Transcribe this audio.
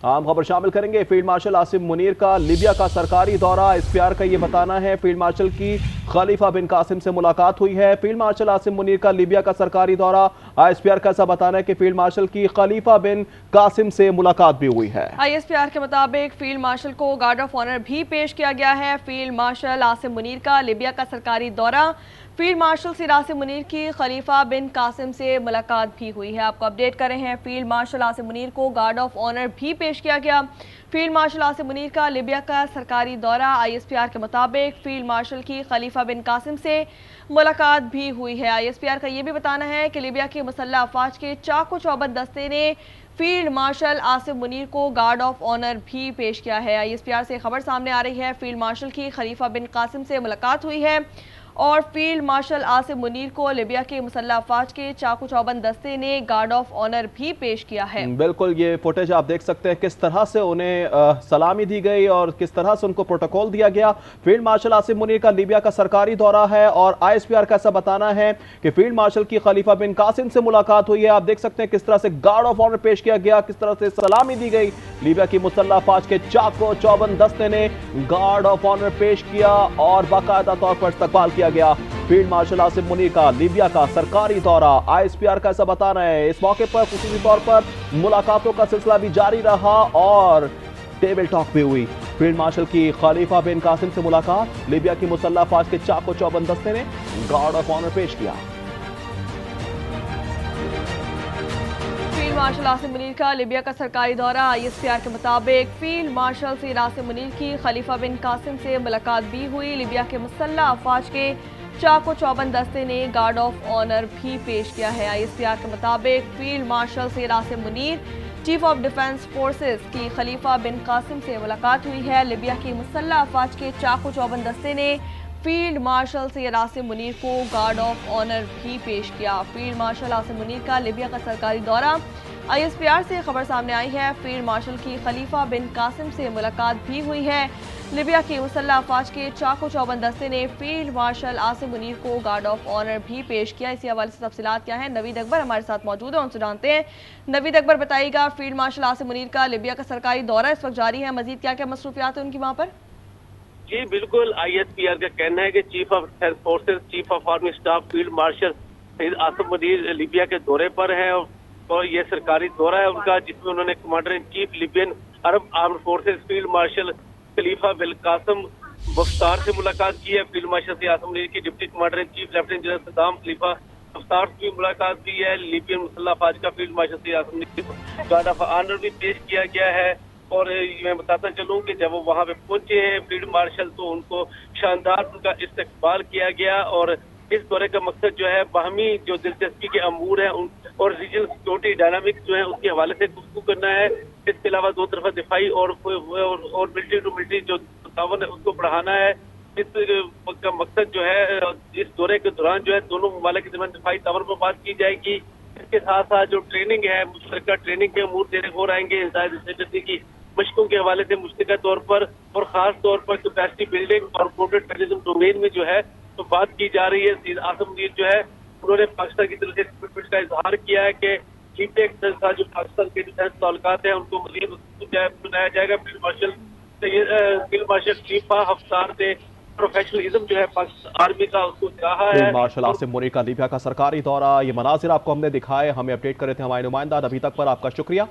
आम खबर शामिल करेंगे। फील्ड मार्शल आसिम मुनीर का लीबिया का सरकारी दौरा। एसपीआर का ये बताना है फील्ड मार्शल की खलीफा बिन कासिम से मुलाकात हुई है। फील्ड मार्शल आसिम मुनीर का लीबिया का सरकारी दौरा। एसपीआर का ऐसा बताना है कि फील्ड मार्शल की खलीफा बिन कासिम से मुलाकात भी हुई है। आईएसपीआर के मुताबिक फील्ड मार्शल को गार्ड ऑफ ऑनर भी पेश किया गया है। फील्ड मार्शल आसिम मुनीर का लीबिया का सरकारी दौरा। फील्ड मार्शल सिर आसिम मुनीर की खलीफा बिन कासिम से मुलाकात भी हुई है। आपको अपडेट कर रहे हैं, फील्ड मार्शल आसिम मुनीर को गार्ड ऑफ ऑनर भी पेश किया गया। फील्ड मार्शल आसिम मुनीर का लीबिया का सरकारी दौरा। आईएसपीआर के मुताबिक फील्ड मार्शल की खलीफा बिन कासिम से मुलाकात भी हुई है। आईएसपीआर का यह भी बताना है कि लीबिया के मुसल्लह अफवाज के चाको चौबंद दस्ते ने फील्ड मार्शल आसिम मुनीर को गार्ड ऑफ ऑनर भी पेश किया है। आईएसपीआर से खबर सामने आ रही है, फील्ड मार्शल की खलीफा बिन कासिम से मुलाकात हुई है और फील्ड मार्शल आसिम मुनीर को लीबिया के मुसल्लह अफवाज के चाकू चौबंद दस्ते ने गार्ड ऑफ ऑनर भी पेश किया है। बिल्कुल, ये फुटेज आप देख सकते हैं किस तरह से उन्हें सलामी दी गई और किस तरह से उनको प्रोटोकॉल दिया गया। फील्ड मार्शल आसिम मुनीर का लीबिया का सरकारी दौरा है और आईएसपीआर का ऐसा बताना है कि फील्ड मार्शल की खलीफा बिन कासिम से मुलाकात हुई है। आप देख सकते हैं किस तरह से गार्ड ऑफ ऑनर पेश किया गया, किस तरह से सलामी दी गई। लीबिया की मुसल्लह अफवाज के चाको चौबंद दस्ते ने गार्ड ऑफ ऑनर पेश किया और बाकायदा तौर पर इस्तकबाल किया गया। फील्ड मार्शल आसिम मुनीर का लीबिया का सरकारी दौरा। आईएसपीआर का ऐसा बताना है। इस मौके पर खुसूसी तौर पर मुलाकातों का सिलसिला भी जारी रहा और टेबल टॉक भी हुई। फील्ड मार्शल की खलीफा बिन कासिम से मुलाकात। लीबिया की मुसल्लह अफवाज के चाको चौबंद दस्ते ने गार्ड ऑफ ऑनर पेश किया। फील्ड मार्शल आसिम मुनीर का लीबिया का सरकारी दौरा। आईएसपीआर के मुताबिक फील्ड मार्शल सिर आसिम मुनीर की खलीफा बिन कासिम से मुलाकात भी हुई। लीबिया के मुसल्लह अफवाज के चाको चौबंद दस्ते ने गार्ड ऑफ ऑनर भी पेश किया है। आईएसपीआर के मुताबिक फील्ड मार्शल सिर Asim Munir chief of defence forces की खलीफा बिन कासिम से मुलाकात हुई है। लीबिया की मुसल्लह अफवाज के चाको चौबंद दस्ते ने फील्ड मार्शल सिर आसिम मुनीर को गार्ड ऑफ ऑनर भी पेश किया। फील्ड मार्शल आसिम मुनीर का लीबिया का सरकारी दौरा। आईएसपीआर से खबर सामने आई है, फील्ड मार्शल की खलीफा बिन कासिम से मुलाकात भी हुई है। लीबिया की मुसल्लह अफवाज के चाको चौबंद दस्ते ने फील्ड मार्शल आसिम मुनीर को गार्ड ऑफ ऑनर भी पेश किया। इसी हवाले से तफसीलात क्या है, नवीद अकबर हमारे साथ मौजूद है, उनसे जानते हैं। नवीद अकबर, बताइएगा, फील्ड मार्शल आसिम मुनीर का लीबिया का सरकारी दौरा इस वक्त जारी है, मजीद क्या क्या मसरूफियात है उनकी वहाँ पर? जी बिल्कुल, आईएसपीआर का कहना है कि chief of defence forces, chief of army staff field marshal Asim Munir Libya के दौरे पर है और ये सरकारी दौरा है उनका, जिसमें उन्होंने commander in chief Libyan Arab arm forces field marshal Khalifa bin Qasim Mukhtar से मुलाकात की है। फील्ड मार्शल से आसिम मुनीर की deputy commander in chief lieutenant general Saddam Khalifa Mukhtar से भी मुलाकात की है। लिबियन मुसल्लह अफवाज का फील्ड मार्शल से आसिम मुनीर को गार्ड ऑफ ऑनर भी पेश किया गया है। और मैं बताता चलूं कि जब वो वहां पे पहुंचे हैं फील्ड मार्शल, तो उनको शानदार उनका इस्तकबाल किया गया। और इस दौरे का मकसद जो है बाहमी जो दिलचस्पी के अमूर हैं और रीजनल सिक्योरिटी डायनामिक्स जो है उसके हवाले से गुफ्तगू करना है। इसके अलावा दो तरफा दिफाई और मिलिट्री टू मिलिट्री जो तावन है उसको बढ़ाना है। इसका मकसद जो है इस दौरे के दौरान जो है दोनों ममालिक के दरमियान दिफाई तावन पर बात की जाएगी। इसके साथ साथ जो ट्रेनिंग है, मुश्तरका ट्रेनिंग के अमूर देने हो रहेंगे। इंसाइड की मशकों के हवाले से मुश्तरका तौर पर और खास तौर पर कैपेसिटी बिल्डिंग और कोऑर्डिनेट टेररिज्म डोमेन में जो है तो बात की जा रही है। आसिम मुनीर जो है उन्होंने पाकिस्तान की तरफ से कमिटमेंट का इजहार किया है कि लीबिया के साथ जो पाकिस्तान के डिफेंस ताल्लुकात हैं उनको मजीद बनाया जाएगा। फील्ड मार्शल खलीफा हफ्तार ने प्रोफेशनलिज्म जो है पाकिस्तान आर्मी का उसको चाहा है। फील्ड मार्शल आसिम मुनीर का लीबिया का सरकारी दौरा, ये मनाजिर आपको हमने दिखाए, हमें अपडेट कर रहे थे हमारे नुमाइंदा। अभी तक पर आपका शुक्रिया।